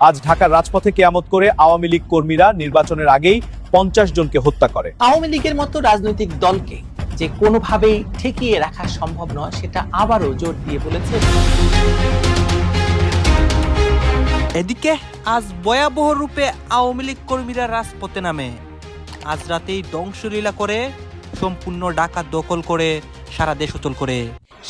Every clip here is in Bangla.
আজ ঢাকার রাজপথে কেয়ামত করে আওয়ামী লীগ কর্মীরা নির্বাচনের আগেই 50 জনকে হত্যা করে। আওয়ামী লীগের মতো রাজনৈতিক দলকে যে কোনোভাবেই ঠেকিয়ে রাখা সম্ভব নয় সেটা আবারও জোর দিয়ে বলেছে। এদিকে আজ ভয়াবহ রূপে আওয়ামী লীগ কর্মীরা রাজপথে নামে। আজ রাতেই ধ্বংসলীলা করে সম্পূর্ণ ঢাকা দখল করে সারা দেশ উত্তল করে।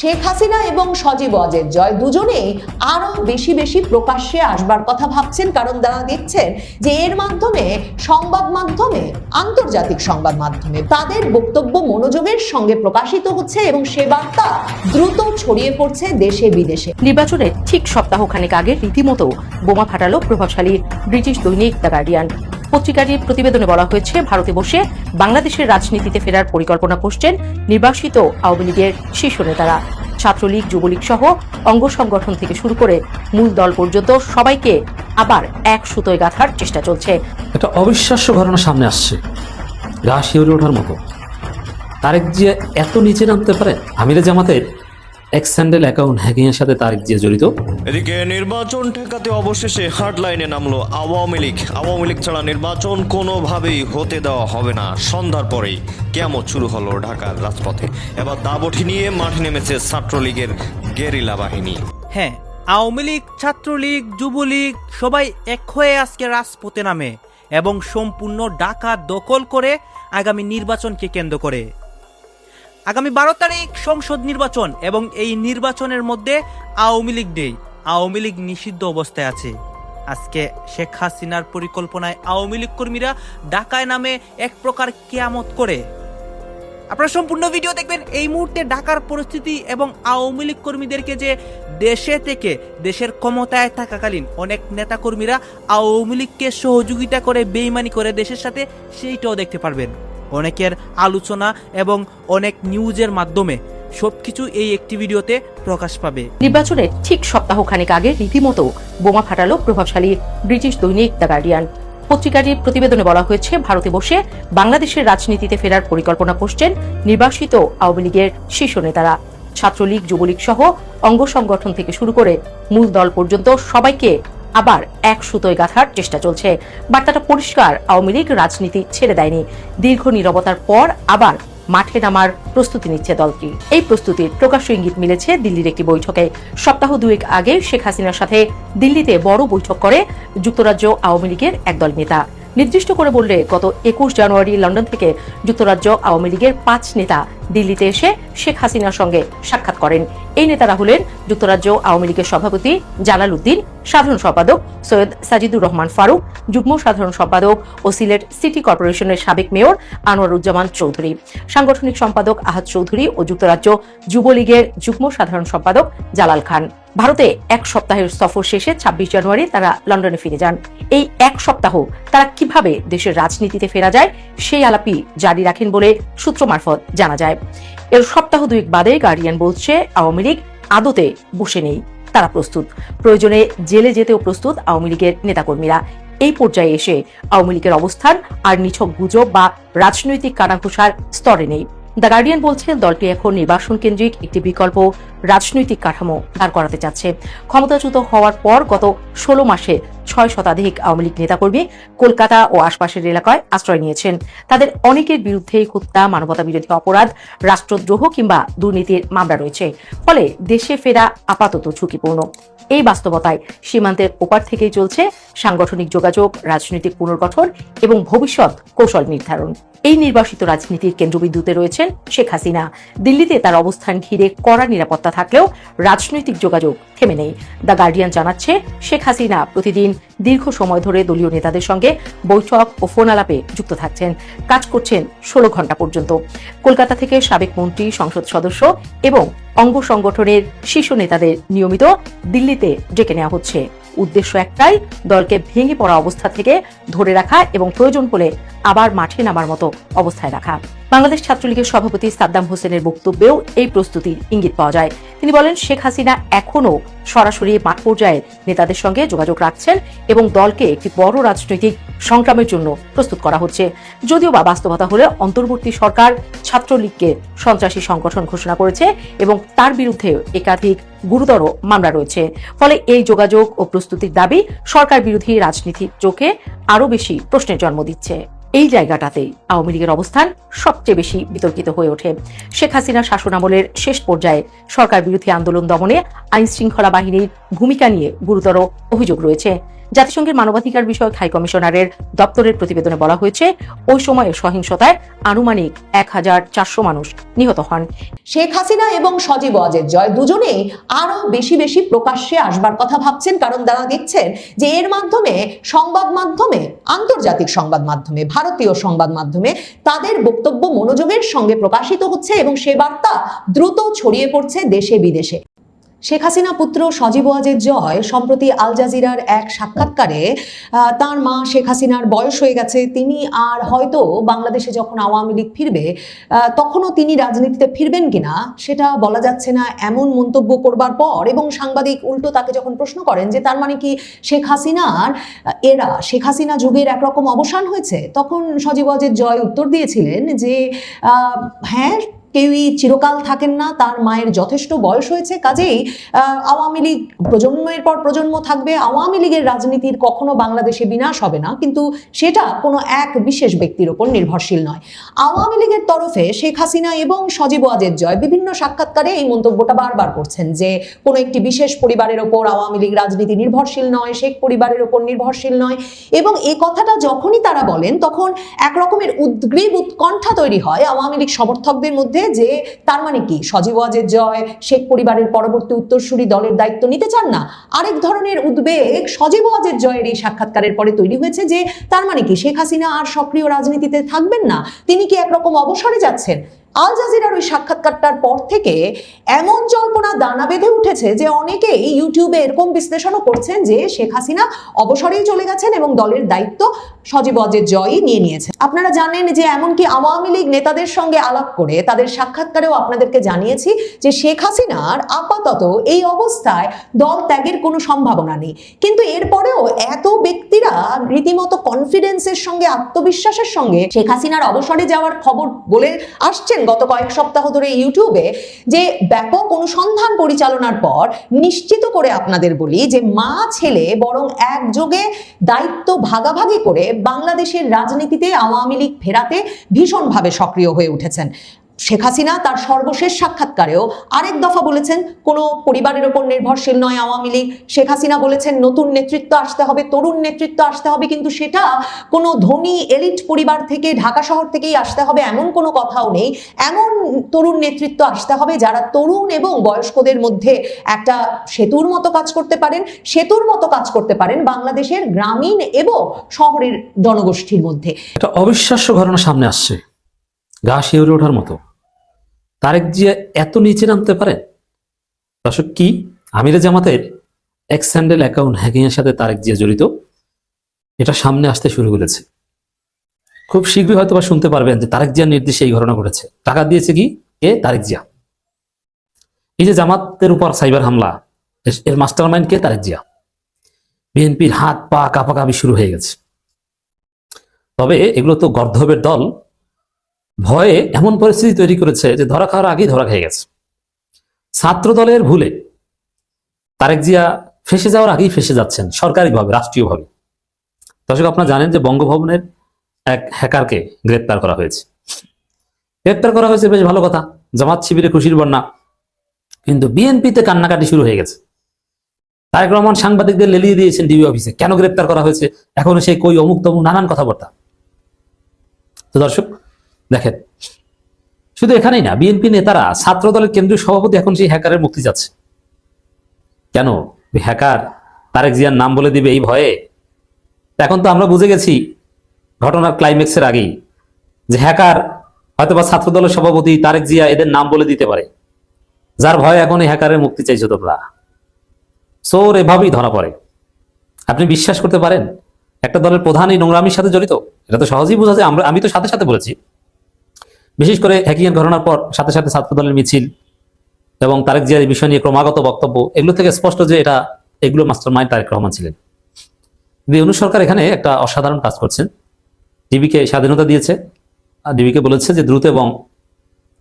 শেখ হাসিনা এবং সজীব ওয়াজেদ জয় দুজনেই আরো বেশি প্রকাশ্যে আসবার কথা ভাবছেন, কারণ তারা দেখছেন যে এর মাধ্যমে সংবাদ মাধ্যমে, আন্তর্জাতিক সংবাদ মাধ্যমে তাদের বক্তব্য মনোযোগের সঙ্গে প্রকাশিত হচ্ছে এবং সে বার্তা দ্রুত ছড়িয়ে পড়ছে দেশে বিদেশে। নির্বাচনের ঠিক সপ্তাহখানেক আগে রীতিমতো বোমা ফাটালো প্রভাবশালী ব্রিটিশ দৈনিক দ্য গার্ডিয়ান। পত্রিকাটির প্রতিবেদনে বলা হয়েছে, ভারতে বসে বাংলাদেশের রাজনীতিতে ফেরার পরিকল্পনা করছেন নির্বাসিত আওয়ামী লীগের শীর্ষ নেতারা। ছাত্রলীগ, যুবলীগ সহ অঙ্গ সংগঠন থেকে শুরু করে মূল দল পর্যন্ত সবাইকে আবার এক সুতোয় গাঁথার চেষ্টা চলছে। একটা অবিশ্বাস্য ঘটনা সামনে আসছে, গা শিউরে ওঠার মতো। তারেক জিয়া এত নিচে নামতে পারে? আমিরে জামাতের এক্স স্যান্ডেল অ্যাকাউন্ট হ্যাকিং এর সাথে তারেক জিয়া জড়িত। এদিকে নির্বাচন ঠেকাতে অবশেষে হার্ড লাইনে নামলো আওয়ামী লীগ। আওয়ামী লীগ ছাড়া নির্বাচন কোনোভাবেই হতে দেওয়া হবে না। সন্ধ্যার পরেই কিয়ামত শুরু হলো ঢাকার রাজপথে। এবার দাবঠি নিয়ে মাঠে নেমেছে ছাত্রলীগের গেরিলা বাহিনী। হ্যাঁ, আওয়ামী লীগ, ছাত্রলীগ, যুবলীগ সবাই এক হয়ে আজকে রাজপথে নামে এবং সম্পূর্ণ ঢাকা দখল করে আগামী নির্বাচনকে কেন্দ্র করে। আগামী 12 তারিখ সংসদ নির্বাচন এবং এই নির্বাচনের মধ্যে আওয়ামী লীগ নেই। আওয়ামী লীগ নিষিদ্ধ অবস্থায় আছে। আজকে শেখ হাসিনার পরিকল্পনায় আওয়ামী লীগ কর্মীরা ঢাকায় নামে এক প্রকার কিয়ামত করে। আপনারা সম্পূর্ণ ভিডিও দেখবেন। এই মুহূর্তে ঢাকার পরিস্থিতি এবং আওয়ামী লীগ কর্মীদেরকে যে দেশে থেকে দেশের ক্ষমতায় থাকাকালীন অনেক নেতা কর্মীরা আওয়ামী লীগকে সহযোগিতা করে বেইমানি করে দেশের সাথে, সেইটাও দেখতে পারবেন। অনেকের আলোচনা এবং অনেক নিউজের মাধ্যমে সবকিছু এই একটি ভিডিওতে প্রকাশ পাবে। নির্বাচনের ঠিক সপ্তাহখানেক আগে রীতিমতো বোমা ফাটালো প্রভাবশালী ব্রিটিশ দৈনিক দ্য গার্ডিয়ান। পত্রিকাটির প্রতিবেদনে বলা হয়েছে, ভারতে বসে বাংলাদেশের রাজনীতিতে ফেরার পরিকল্পনা করছেন নির্বাসিত আওয়ামী লীগের শীর্ষ নেতারা। ছাত্রলীগ, যুবলীগ সহ অঙ্গ সংগঠন থেকে শুরু করে মূল দল পর্যন্ত সবাইকে আবার এক সুতোয় গাঁথার চেষ্টা চলছে। বার্তাটা পরিষ্কার, আওয়ামী লীগ রাজনীতি ছেড়ে দেয়নি। দীর্ঘ নীরবতার পর আবার মাঠে নামার প্রস্তুতি নিচ্ছে দলটি। এই প্রস্তুতির প্রকাশ্য ইঙ্গিত মিলেছে দিল্লির একটি বৈঠকে। সপ্তাহ দুয়েক আগে শেখ হাসিনার সাথে দিল্লিতে বড় বৈঠক করে যুক্তরাজ্য আওয়ামী লীগের একদল নেতা। নির্দিষ্ট করে বললে গত 21 জানুয়ারি লন্ডন থেকে যুক্তরাজ্য আওয়ামী লীগের 5 নেতা দিল্লিতে এসে শেখ হাসিনার সঙ্গে সাক্ষাৎ করেন। এই নেতারা হলেন যুক্তরাজ্য আওয়ামী লীগের সভাপতি জালাল উদ্দিন, সাধারণ সম্পাদক সৈয়দ সাজিদুর রহমান ফারুক, যুগ্ম সাধারণ সম্পাদক ও সিলেট সিটি কর্পোরেশনের সাবেক মেয়র আনোয়ারুজ্জামান চৌধুরী, সাংগঠনিক সম্পাদক আহাদ চৌধুরী ও যুক্তরাজ্য যুবলীগের যুগ্ম সাধারণ সম্পাদক জালাল খান। ভারতে এক সপ্তাহের সফর শেষে 26 জানুয়ারি তারা লন্ডনে ফিরে যান। এই এক সপ্তাহ তারা কিভাবে দেশের রাজনীতিতে ফেরা যায় সেই আলাপই জারি রাখেন বলে সূত্র মারফত জানা যায়। এর সপ্তাহ দুয়েক বাদে গার্ডিয়ান বলছে, আওয়ামী লীগ আদতে বসে নেই, তারা প্রস্তুত। প্রয়োজনে জেলে যেতেও প্রস্তুত আওয়ামী লীগের নেতাকর্মীরা। এই পর্যায়ে এসে আওয়ামী লীগের অবস্থান আর নিছক গুজব বা রাজনৈতিক কানাঘুষার স্তরে নেই। দ্য গার্ডিয়ান বলছে, দলটি এখন নির্বাচন কেন্দ্রিক একটি বিকল্প রাজনৈতিক কাঠামো দাঁড় করাতে চাচ্ছে। ক্ষমতাচ্যুত হওয়ার পর গত 16 মাসে 6 শতাধিক আওয়ামী লীগ নেতাকর্মী কলকাতা ও আশপাশের এলাকায় আশ্রয় নিয়েছেন। তাদের অনেকের বিরুদ্ধে হত্যা, মানবতা বিরোধী অপরাধ, রাষ্ট্রদ্রোহ কিংবা দুর্নীতির মামলা রয়েছে। ফলে দেশে ফেরা আপাতত ঝুঁকিপূর্ণ। এই বাস্তবতায় সীমান্তের ওপার থেকেই চলছে সাংগঠনিক যোগাযোগ, রাজনৈতিক পুনর্গঠন এবং ভবিষ্যৎ কৌশল নির্ধারণ। এই নির্বাসিত রাজনীতির কেন্দ্রবিন্দুতে রয়েছেন শেখ হাসিনা। দিল্লিতে তার অবস্থান ঘিরে কড়া নিরাপত্তা থাকলেও রাজনৈতিক যোগাযোগ থেমে নেই। দ্য গার্ডিয়ান জানাচ্ছে, শেখ হাসিনা প্রতিদিন দীর্ঘ সময় ধরে দলীয় নেতাদের সঙ্গে বৈঠক ও ফোন আলাপে যুক্ত থাকছেন। কাজ করছেন 16 ঘন্টা পর্যন্ত। কলকাতা থেকে সাবেক মন্ত্রী, সংসদ সদস্য এবং অঙ্গ সংগঠনের শীর্ষ নেতাদের নিয়মিত দিল্লিতে ডেকে নেওয়া হচ্ছে। উদ্দেশ্য একটাই, দলকে ভেঙে পড়া অবস্থা থেকে ধরে রাখা এবং প্রয়োজন হলে আবার মাঠে নামার মতো অবস্থায় রাখা। বাংলাদেশ ছাত্রলীগের সভাপতি সাদ্দাম হোসেনের বক্তব্যেও এই প্রস্তুতির ইঙ্গিত পাওয়া যায়। তিনি বলেন, শেখ হাসিনা এখনো সরাসরি মাঠ পর্যায়ের নেতাদের সঙ্গে যোগাযোগ রাখছেন এবং দলকে একটি বড় রাজনৈতিক সংগ্রামের জন্য প্রস্তুত করা হচ্ছে। যদিও বা বাস্তবতা হলে অন্তর্বর্তী সরকার ছাত্রলীগকে সন্ত্রাসী সংগঠন ঘোষণা করেছে এবং তার বিরুদ্ধে একাধিক গুরুতর মামলা রয়েছে। ফলে এই যোগাযোগ ও প্রস্তুতির দাবি সরকার বিরোধী রাজনীতির চোখে আরো বেশি প্রশ্নের জন্ম দিচ্ছে। এই জায়গাটাতেই আওয়ামী লীগের অবস্থান সবচেয়ে বেশি বিতর্কিত হয়ে ওঠে। শেখ হাসিনার শাসনামলের শেষ পর্যায়ে সরকার বিরোধী আন্দোলন দমনে আইন শৃঙ্খলা বাহিনীর ভূমিকা নিয়ে গুরুতর অভিযোগ রয়েছে। জাতিসংঘের মানবাধিকার বিষয়ক হাই কমিশনারের দপ্তরের প্রতিবেদনে বলা হয়েছে, ওই সময়ে সহিংসতায় আনুমানিক 1400 মানুষ নিহত হন। শেখ হাসিনা এবং সজীব ওয়াজেদ জয় দুজনেই আরো বেশি বেশি প্রকাশ্যে আসবার কথা ভাবছেন, কারণ তারা দেখছেন যে এর মাধ্যমে সংবাদ মাধ্যমে, আন্তর্জাতিক সংবাদ মাধ্যমে, ভারতীয় সংবাদ মাধ্যমে তাদের বক্তব্য মনোযোগের সঙ্গে প্রকাশিত হচ্ছে এবং সে বার্তা দ্রুত ছড়িয়ে পড়ছে দেশে বিদেশে। শেখ হাসিনা পুত্র সজীব ওয়াজেদ জয় সম্প্রতি আল জাজিরার এক সাক্ষাৎকারে তার মা শেখ হাসিনার বয়স হয়ে গেছে, তিনি আর হয়তো বাংলাদেশে যখন আওয়ামী লীগ ফিরবে তখনও তিনি রাজনীতিতে ফিরবেন কিনা সেটা বলা যাচ্ছে না, এমন মন্তব্য করবার পর এবং সাংবাদিক উল্টো তাকে যখন প্রশ্ন করেন যে তার মানে কি শেখ হাসিনার শেখ হাসিনা যুগের একরকম অবসান হয়েছে, তখন সজীব ওয়াজেদ জয় উত্তর দিয়েছিলেন যে হ্যাঁ, কেউই চিরকাল থাকেন না, তার মায়ের যথেষ্ট বয়স হয়েছে, কাজেই আওয়ামী লীগ প্রজন্মের পর প্রজন্ম থাকবে, আওয়ামী লীগের রাজনীতির কখনো বাংলাদেশে বিনাশ হবে না, কিন্তু সেটা কোনো এক বিশেষ ব্যক্তির ওপর নির্ভরশীল নয়। আওয়ামী লীগের তরফে শেখ হাসিনা এবং সজীব ওয়াজেদ জয় বিভিন্ন সাক্ষাৎকারে এই মন্তব্যটা বারবার করছেন যে কোনো একটি বিশেষ পরিবারের ওপর আওয়ামী লীগ রাজনীতি নির্ভরশীল নয়, শেখ পরিবারের ওপর নির্ভরশীল নয়, এবং এই কথাটা যখনই তারা বলেন তখন একরকমের উদ্গ্রীব উৎকণ্ঠা তৈরি হয় আওয়ামী লীগ সমর্থকদের মধ্যে যে তার মানে কি সজীব ওয়াজেদ জয় শেখ পরিবারের পরবর্তী উত্তরসূরি দলের দায়িত্ব নিতে চান না। আরেক ধরনের উদ্বেগ সজীব ওয়াজেদ জয়ের এই সাক্ষাৎকারের পরে তৈরি হয়েছে যে তার মানে কি শেখ হাসিনা আর সক্রিয় রাজনীতিতে থাকবেন না, তিনি কি একরকম অবসরে যাচ্ছেন। আল জাজিরার ওই সাক্ষাৎকারটার পর থেকে এমন জল্পনা দানা বেঁধে উঠেছে যে অনেকেই ইউটিউবে এরকম বিশ্লেষণও করছেন যে শেখ হাসিনা অবসরেই চলে গেছেন এবং দলের দায়িত্ব সজীব ওয়াজেদ জয়ই নিয়ে নিয়েছে। আপনারা জানেন যে এমনকি আওয়ামী লীগ নেতাদের সঙ্গে আলাপ করে তাদের সাক্ষাৎকারেও আপনাদেরকে জানিয়েছি যে শেখ হাসিনার আপাতত এই অবস্থায় দল ত্যাগের কোনো সম্ভাবনা নেই, কিন্তু এরপরেও এত ব্যক্তিরা রীতিমতো কনফিডেন্সের সঙ্গে, আত্মবিশ্বাসের সঙ্গে শেখ হাসিনার অবসরে যাওয়ার খবর বলে আসছেন গত কয়েক সপ্তাহ ধরে ইউটিউবে, যে ব্যাপক অনুসন্ধান পরিচালনার পর নিশ্চিত করে আপনাদের বলি যে মা ছেলে বরং একযোগে দায়িত্ব ভাগাভাগি করে বাংলাদেশের রাজনীতিতে আওয়ামী লীগ ফেরাতে ভীষণভাবে সক্রিয় হয়ে উঠেছেন। শেখ হাসিনা তার সর্বশেষ সাক্ষাৎকারেও আরেক দফা বলেছেন কোনো পরিবারের ওপর নির্ভরশীল নয় আওয়ামী লীগ। শেখ হাসিনা বলেছেন নতুন নেতৃত্ব আসতে হবে, তরুণ নেতৃত্ব আসতে হবে, কিন্তু সেটা কোনো ধনী এলিট পরিবার থেকে, ঢাকা শহর থেকেই আসতে হবে এমন কোনো কথাও নেই। এমন তরুণ নেতৃত্ব আসতে হবে যারা তরুণ এবং বয়স্কদের মধ্যে একটা সেতুর মতো কাজ করতে পারেন, বাংলাদেশের গ্রামীণ এবং শহরের জনগোষ্ঠীর মধ্যে। একটা অবিশ্বাস্য ঘটনা সামনে আসছে, গা শিউরে ওঠার মতো। তারেক জিয়া এত নিচে নামতে পারেন? দর্শক, কি আমিরে জামাতের এক্স হ্যান্ডেল অ্যাকাউন্ট হ্যাকিং এর সাথে তারেক জিয়া জড়িত? এটা সামনে আসতে শুরু করেছে। খুব শীঘ্রই হয়তো বা শুনতে পারবেন যে তারেক জিয়ার নির্দেশে এই ঘটনা ঘটেছে। টাকা দিয়েছে কি? তারেক জিয়া। এই যে জামাতের উপর সাইবার হামলা, এর মাস্টার মাইন্ড কে? তারেক জিয়া। বিএনপির হাত পা কাঁপাকাঁপি শুরু হয়ে গেছে। তবে এগুলো তো গর্ধবের দল ভয়ে এমন পরিস্থিতি তৈরি করেছে যে ধরা খাওয়ার আগেই ধরা খেয়ে গেছে। ছাত্র দলের ভুলে তারেক জিয়া ফেসে যাওয়ার আগেই ফেসে যাচ্ছেন সরকারিভাবে, রাষ্ট্রীয়ভাবে। দর্শক, আপনারা জানেন যে বঙ্গভবনের এক হ্যাকারকে গ্রেপ্তার করা হয়েছে। বেশ ভালো কথা, জামাত শিবিরে খুশির বন্যা। কিন্তু বিএনপিতে কান্নাকাটি শুরু হয়ে গেছে। তারেক রহমান সাংবাদিকদের লেলিয়ে দিয়েছেন ডিবি অফিসে, কেন গ্রেপ্তার করা হয়েছে, এখনো সেই কই, অমুক তমুক নানান কথাবার্তা। তো দর্শক দেখেন, শুধু এখানেই না, বিএনপি নেতারা, ছাত্র দলের কেন্দ্রীয় সভাপতি এখন সেই হ্যাকারের মুক্তি যাচ্ছে। কেন? হ্যাকার তারেক জিয়ার নাম বলে দিবে এই ভয়ে। এখন তো আমরা বুঝে গেছি ঘটনার ক্লাইম্যাক্সের আগেই যে হ্যাকার হয়তো বা ছাত্র দলের সভাপতি তারেক জিয়া এদের নাম বলে দিতে পারে, যার ভয়ে এখন এই হ্যাকারের মুক্তি চাইছো তোমরা। চোর এভাবেই ধরা পড়ে। আপনি বিশ্বাস করতে পারেন একটা দলের প্রধান এই নোংরামির সাথে জড়িত? এটা তো সহজেই বোঝা যায়। আমি তো সাথে সাথে বলেছি, বিশেষ করে হ্যাকিং এর ঘটনার পর সাথে সাথে ছাত্র দলের মিছিল এবং তারেক জিয়ার বিষয় নিয়ে ক্রমাগত বক্তব্য, এগুলো থেকে স্পষ্ট যে এগুলো মাস্টার মাইন্ড তারেক রহমান ছিলেন। ইউনূস সরকার এখানে একটা অসাধারণ কাজ করছেন। ডিবিকে স্বাধীনতা দিয়েছে, আর ডিবিকে বলেছে যে দ্রুত এবং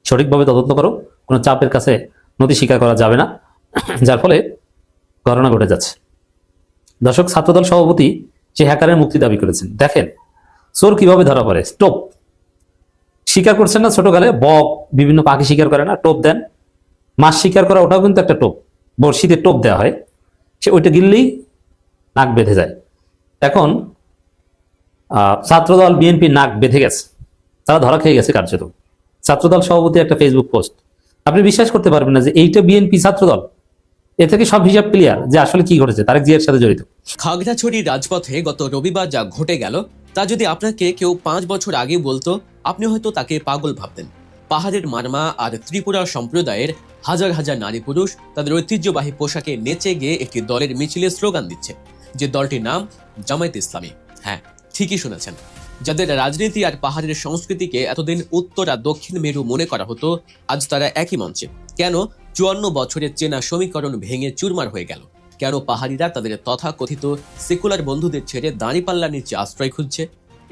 সঠিকভাবে তদন্ত করো, কোনো চাপের কাছে নথি স্বীকার করা যাবে না, যার ফলে ঘটনা ঘটে যাচ্ছে। দর্শক, ছাত্রদল সভাপতি সে হ্যাকারের মুক্তি দাবি করেছেন। দেখেন চোর কিভাবে ধরা পড়ে, টোপ শিকার করছেন না, ছোটকালে বক বিভিন্ন পাখি শিকার করে না, টোপ দেন, মাছ শিকার করা ওটাও কিন্তু একটা টোপ, বড়শিতে টোপ দেওয়া হয়, সে ওইটা গিললেই নাক বেঁধে যায়। এখন ছাত্রদল বিএনপি নাক বেঁধে গেছে, তারা ধরা খেয়ে গেছে কার্যত। ছাত্রদল সভাপতি একটা ফেসবুক পোস্ট, আপনি বিশ্বাস করতে পারবেন না যে এইটা বিএনপি ছাত্রদল, এ থেকে সব হিসাব ক্লিয়ার যে আসলে কি ঘটেছে, তারেক জিয়ার সাথে জড়িত। খাগড়াছড়ির রাজপথে গত রবিবার যা ঘটে গেল তা যদি আপনাকে কেউ 5 বছর আগে বলতো, আপনি হয়তো তাকে পাগল ভাবতেন। পাহাড়ের মারমা আর ত্রিপুরা সম্প্রদায়ের হাজার হাজার নারী পুরুষ তাদের ঐতিহ্যবাহী পোশাকে নেচে গিয়ে একটি দলের মিছিলে স্লোগান দিচ্ছে, যে দলটির নাম জামায়াত ইসলামী। হ্যাঁ, ঠিকই শুনেছেন। যাদের রাজনীতি আর পাহাড়ের সংস্কৃতিকে এতদিন উত্তর আর দক্ষিণ মেরু মনে করা হতো, আজ তারা একই মঞ্চে। কেন 54 বছরের চেনা সমীকরণ ভেঙে চুরমার হয়ে গেল? কেন পাহাড়িরা তাদের তথাকথিত সেকুলার বন্ধুদের ছেড়ে দাঁড়িপাল্লার নিচে আশ্রয় খুঁজছে?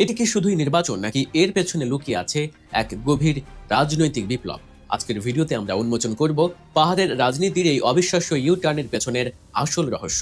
এটি কি শুধুই নির্বাচন, নাকি এর পেছনে লুকিয়ে আছে এক গভীর রাজনৈতিক বিপ্লব? আজকের ভিডিওতে আমরা উন্মোচন করব পাহাড়ের রাজনীতির এই অবিশ্বাস্য ইউটার্নের পেছনের আসল রহস্য।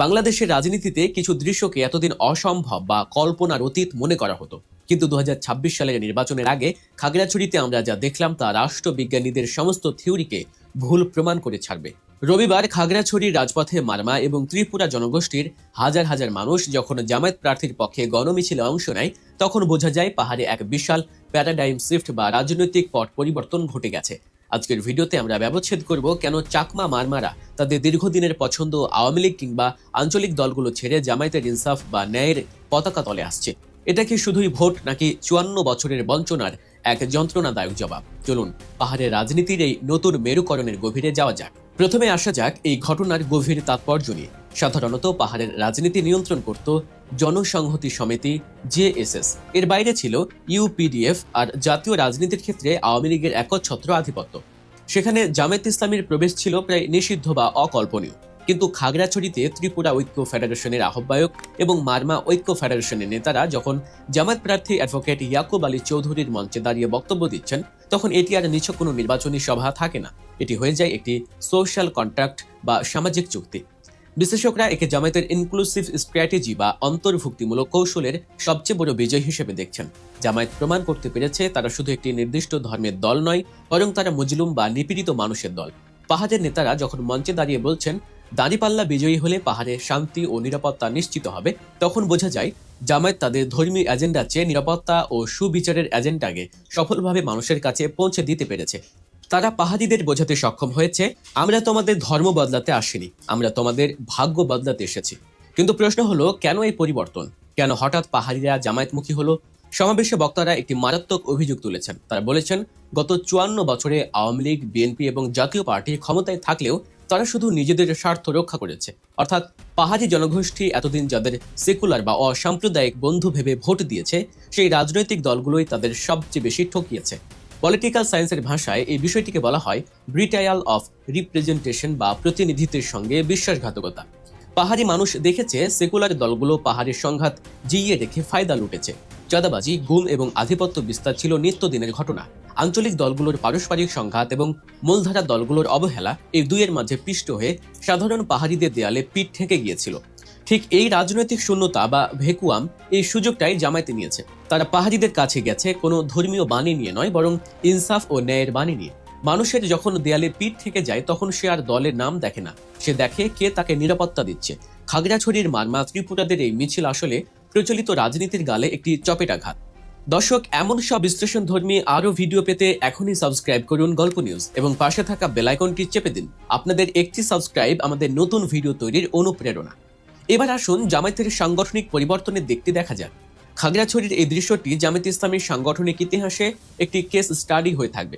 বাংলাদেশের রাজনীতিতে কিছু দৃশ্যকে এতদিন অসম্ভব বা কল্পনার অতীত মনে করা হতো, কিন্তু 2026 সালের নির্বাচনের আগে খাগড়াছড়িতে আমরা যা দেখলাম তা রাষ্ট্রবিজ্ঞানীদের সমস্ত থিওরিকে ভুল প্রমাণ করে ছাড়বে। রবিবার খাগড়াছড়ির রাজপথে মারমা এবং ত্রিপুরা জনগোষ্ঠীর হাজার হাজার মানুষ যখন জামায়াত প্রার্থীর পক্ষে গণমিছিলে অংশ নেয়, তখন বোঝা যায় পাহাড়ে এক বিশাল প্যারাডাইম শিফট বা রাজনৈতিক পট পরিবর্তন ঘটে গেছে। আজকের ভিডিওতে আমরা ব্যবচ্ছেদ করব কেন চাকমা মারমারা তাদের দীর্ঘদিনের পছন্দ আওয়ামী লীগ কিংবা আঞ্চলিক দলগুলো ছেড়ে জামায়াতের ইনসাফ বা ন্যায়ের পতাকা তলে আসছে। এটা কি শুধুই ভোট, নাকি 54 বছরের বঞ্চনার এক যন্ত্রণাদায়ক জবাব? চলুন পাহাড়ের রাজনীতির এই নতুন মেরুকরণের গভীরে যাওয়া যাক। প্রথমে আসা যাক এই ঘটনার গভীর তাৎপর্য নিয়ে। সাধারণত পাহাড়ের রাজনীতি নিয়ন্ত্রণ করত জনসংহতি সমিতি, জেএসএস। এর বাইরে ছিল ইউপিডিএফ আর জাতীয় রাজনীতির ক্ষেত্রে আওয়ামী লীগের একচ্ছত্র আধিপত্য। সেখানে জামায়াত ইসলামীর প্রবেশ ছিল প্রায় নিষিদ্ধ বা অকল্পনীয়। কিন্তু খাগড়াছড়িতে ত্রিপুরা ঐক্য ফেডারেশনের আহ্বায়ক এবং মারমা ঐক্য ফেডারেশনের নেতারা যখন জামায়াত প্রার্থী অ্যাডভোকেট ইয়াকুব আলী চৌধুরীর মঞ্চে দাঁড়িয়ে বক্তব্য দিচ্ছেন, তখন এটি আর নিছক কোনো নির্বাচনী সভা থাকে না, এটি হয়ে যায় একটি সোশ্যাল কন্ট্রাক্ট বা সামাজিক চুক্তি। বিশ্লেষকরা একে জামায়াতের ইনক্লুসিভ স্ট্র্যাটেজি বা অন্তর্ভুক্তিমূলক কৌশলের সবচেয়ে বড় বিজয় হিসেবে দেখছেন। জামায়াত প্রমাণ করতে পেরেছে তারা শুধু একটি নির্দিষ্ট ধর্মের দল নয়, বরং তারা মজলুম বা নিপীড়িত মানুষের দল। পাহাড়ের নেতারা যখন মঞ্চে দাঁড়িয়ে বলছেন দাঁড়িপাল্লা বিজয়ী হলে পাহাড়ে শান্তি ও নিরাপত্তা নিশ্চিত হবে, তখন বোঝা যায় জামায়াত তাদের ধর্মীয় এজেন্ডা চেয়ে নিরাপত্তা ও সুবিচারের এজেন্ডাকে সফলভাবে মানুষের কাছে পৌঁছে দিতে পেরেছে। তারা পাহাড়িদের বোঝাতে সক্ষম হয়েছে, আমরা তোমাদের ধর্ম বদলাতে আসিনি, আমরা তোমাদের ভাগ্য বদলাতে এসেছি। কিন্তু প্রশ্ন হলো, কেন এই পরিবর্তন? কেন হঠাৎ পাহাড়িরা জামায়াতমুখী হলো? সমাবেশে বক্তারা একটি মারাত্মক অভিযোগ তুলেছেন। তারা বলেছেন, গত 54 বছরে আওয়ামী লীগ, বিএনপি এবং জাতীয় পার্টি ক্ষমতায় থাকলেও তারা শুধু নিজেদের স্বার্থ রক্ষা করেছে। অর্থাৎ পাহাড়ি জনগোষ্ঠী এতদিন যাদের সেকুলার বা অসাম্প্রদায়িক বন্ধু ভেবে ভোট দিয়েছে, সেই রাজনৈতিক দলগুলোই তাদের সবচেয়ে বেশি ঠকিয়েছে। পলিটিক্যাল সায়েন্সের ভাষায় এই বিষয়টিকে বলা হয় ব্রিটায়াল অফ রিপ্রেজেন্টেশন বা প্রতিনিধিত্বের সঙ্গে বিশ্বাসঘাতকতা। পাহাড়ি মানুষ দেখেছে সেকুলার দলগুলো পাহাড়ের সংঘাত জিইয়ে রেখে ফায়দা লুটেছে। চাঁদাবাজি, গুম এবং আধিপত্য বিস্তার ছিল নিত্যদিনের ঘটনা। আঞ্চলিক দলগুলোর পারস্পরিক সংঘাত এবং মূলধারা দলগুলোর অবহেলা এই দুইয়ের মাঝে পিষ্ট হয়ে সাধারণ পাহাড়িদের দেয়ালে পিঠ ঠেকে গিয়েছিল। ঠিক এই রাজনৈতিক শূন্যতা বা ভেকুয়াম, এই সুযোগটাই জামায়াতে নিয়েছে। তারা পাহাড়িদের কাছে গেছে কোনো ধর্মীয় বাণী নিয়ে নয়, বরং ইনসাফ ও ন্যায়ের বাণী নিয়ে। মানুষের যখন দেয়ালে পিঠ থেকে যায়, তখন সে আর দলের নাম দেখে না, সে দেখে কে তাকে নিরাপত্তা দিচ্ছে। খাগড়াছড়ির মারমা ত্রিপুরাদের এই মিছিল আসলে প্রচলিত রাজনীতির গালে একটি চপেটাঘাত। দর্শক, এমন সব বিশ্লেষণধর্মী আরও ভিডিও পেতে এখনই সাবস্ক্রাইব করুন গল্প নিউজ এবং পাশে থাকা বেল আইকনটি চেপে দিন। আপনাদের একটি সাবস্ক্রাইব আমাদের নতুন ভিডিও তৈরির অনুপ্রেরণা। এবার আসুন জামায়াতের সাংগঠনিক পরিবর্তনের দিকটি দেখা যাক। খাগড়াছড়ির এই দৃশ্যটি জামায়াত ইসলামীর সাংগঠনিক ইতিহাসে একটি কেস স্টাডি হয়ে থাকবে।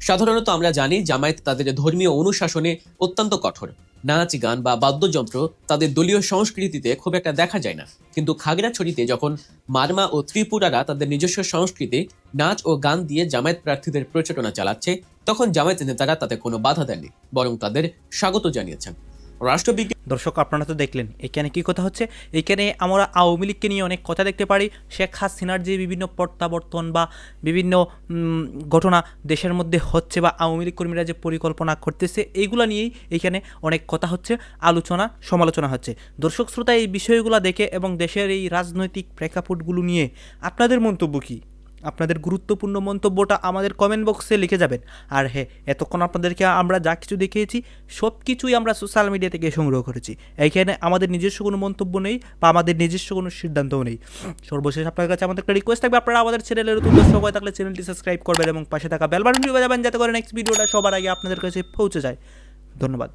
সাধারণত আমরা জানি জামায়াত তাদের ধর্মীয় অনুশাসনে অত্যন্ত কঠোর। নাচ, গান বা বাদ্যযন্ত্র তাদের দলীয় সংস্কৃতিতে খুব একটা দেখা যায় না। কিন্তু খাগড়াছড়িতে যখন মারমা ও ত্রিপুরারা তাদের নিজস্ব সংস্কৃতি নাচ ও গান দিয়ে জামায়াত প্রার্থীদের প্রচারণা চালাচ্ছে, তখন জামায়াত নেতারা তাতে কোনো বাধা দেননি, বরং তাদের স্বাগত জানিয়েছেন। রাষ্ট্রবিজ্ঞান দর্শক আপনারা তো দেখলেন এখানে কি কথা হচ্ছে। এখানে আমরা আওয়ামী লীগকে নিয়ে অনেক কথা দেখতে পারি। শেখ হাসিনার যে বিভিন্ন প্রত্যাবর্তন বা বিভিন্ন ঘটনা দেশের মধ্যে হচ্ছে বা আওয়ামী লীগ কর্মীরা যে পরিকল্পনা করতেছে এইগুলো নিয়েই এখানে অনেক কথা হচ্ছে, আলোচনা সমালোচনা হচ্ছে। দর্শক শ্রোতা এই বিষয়গুলো দেখে এবং দেশের এই রাজনৈতিক প্রেক্ষাপটগুলো নিয়ে আপনাদের মন্তব্য কী? আপনাদের গুরুত্বপূর্ণ মন্তব্যটা আমাদের কমেন্ট বক্সে লিখে যাবেন। আর হ্যাঁ, এতক্ষণ আপনাদেরকে আমরা যা কিছু দেখিয়েছি সব কিছুই আমরা সোশ্যাল মিডিয়া থেকে সংগ্রহ করেছি। এইখানে আমাদের নিজস্ব কোনো মন্তব্য নেই বা আমাদের নিজস্ব কোনো সিদ্ধান্তও নেই। সর্বশেষ আপনার কাছে আমাদের একটা রিকোয়েস্ট থাকবে, আপনারা আমাদের চ্যানেলের নতুন দর্শক হয়ে থাকলে চ্যানেলটি সাবস্ক্রাইব করবেন এবং পাশে থাকা বেল বাটনটি বাজাবেন যাতে করে নেক্সট ভিডিওটা সবার আগে আপনাদের কাছে পৌঁছে যায়। ধন্যবাদ।